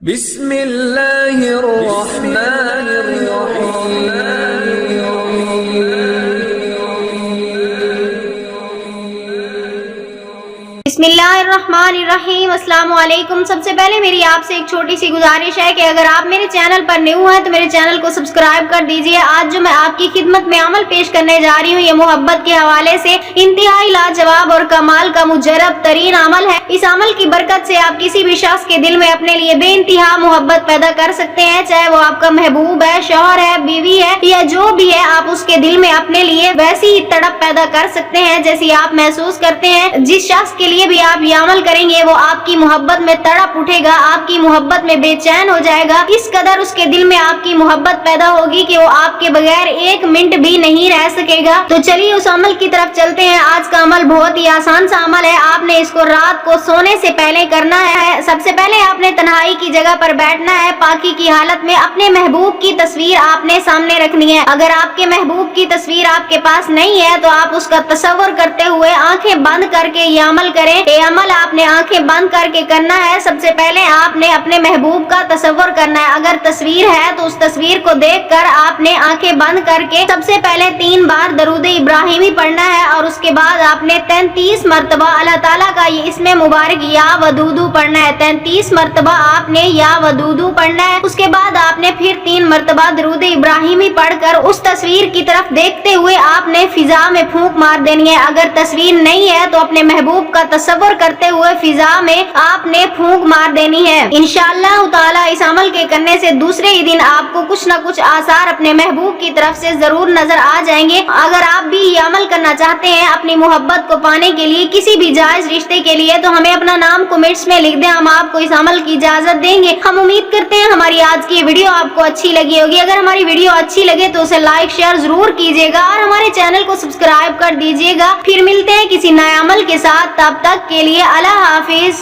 بسم اللہ الرحمن الرحیم بسم اللہ الرحمن الرحیم۔ السلام علیکم۔ سب سے پہلے میری آپ سے ایک چھوٹی سی گزارش ہے کہ اگر آپ میرے چینل پر نیو ہیں تو میرے چینل کو سبسکرائب کر دیجئے۔ آج جو میں آپ کی خدمت میں عمل پیش کرنے جا رہی ہوں یہ محبت کے حوالے سے انتہائی لاجواب اور کمال کا مجرب ترین عمل ہے۔ اس عمل کی برکت سے آپ کسی بھی شخص کے دل میں اپنے لیے بے انتہا محبت پیدا کر سکتے ہیں، چاہے وہ آپ کا محبوب ہے، شوہر ہے، بیوی ہے یا جو بھی ہے، آپ اس کے دل میں اپنے لیے ویسی ہی تڑپ پیدا کر سکتے ہیں جیسی آپ محسوس کرتے ہیں۔ جس شخص کے لیے بھی آپ یہ عمل کریں گے وہ آپ کی محبت میں تڑپ اٹھے گا، آپ کی محبت میں بے چین ہو جائے گا، اس قدر اس کے دل میں آپ کی محبت پیدا ہوگی کہ وہ آپ کے بغیر ایک منٹ بھی نہیں رہ سکے گا۔ تو چلیے اس عمل کی طرف چلتے ہیں۔ آج کا عمل بہت ہی آسان سا عمل ہے، آپ نے اس کو رات کو سونے سے پہلے کرنا ہے۔ سب سے پہلے آپ نے تنہائی کی جگہ پر بیٹھنا ہے، پاکی کی حالت میں اپنے محبوب کی تصویر آپ نے سامنے رکھنی ہے۔ اگر آپ کے محبوب کی تصویر آپ کے پاس نہیں ہے تو آپ اس کا تصور کرتے ہوئے آنکھیں بند کر کے یہ عمل کریں۔ یہ عمل آپ نے آنکھیں بند کر کے کرنا ہے۔ سب سے پہلے آپ نے اپنے محبوب کا تصور کرنا ہے، اگر تصویر ہے تو اس تصویر کو دیکھ کر آپ نے آنکھیں بند کر کے سب سے پہلے 3 بار درود ابراہیمی پڑھنا ہے اور اس کے بعد آپ نے 33 مرتبہ اللہ تعالیٰ کا یہ اسم مبارک یا ودودو پڑھنا ہے۔ 33 مرتبہ آپ نے یا ودودو پڑھنا ہے۔ اس کے بعد آپ نے پھر 3 مرتبہ درود ابراہیمی پڑھ کر اس تصویر کی طرف دیکھتے ہوئے آپ نے فضا میں پھونک مار دینی ہے۔ اگر تصویر نہیں ہے تو اپنے محبوب کا تصور کرتے ہوئے فضا میں آپ نے پھونک مار دینی ہے۔ انشاءاللہ تعالی اس عمل کے کرنے سے دوسرے ہی دن آپ کو کچھ نہ کچھ آثار اپنے محبوب کی طرف سے ضرور نظر آ جائیں گے۔ اگر آپ بھی یہ عمل کرنا چاہتے ہیں اپنی محبت کو پانے کے لیے، کسی بھی جائز رشتے کے لیے، تو ہمیں اپنا نام کمنٹس میں لکھ دیں، ہم آپ کو اس عمل کی اجازت دیں گے۔ ہم امید کرتے ہیں ہماری آج کی ویڈیو آپ کو اچھی لگی ہوگی۔ اگر ہماری ویڈیو اچھی لگے تو اسے لائک شیئر ضرور کیجیے گا اور ہمارے چینل کو سبسکرائب کر دیجیے گا۔ پھر ملتے ہیں کسی نئے عمل کے ساتھ، تب تک کے لیے اللہ حافظ۔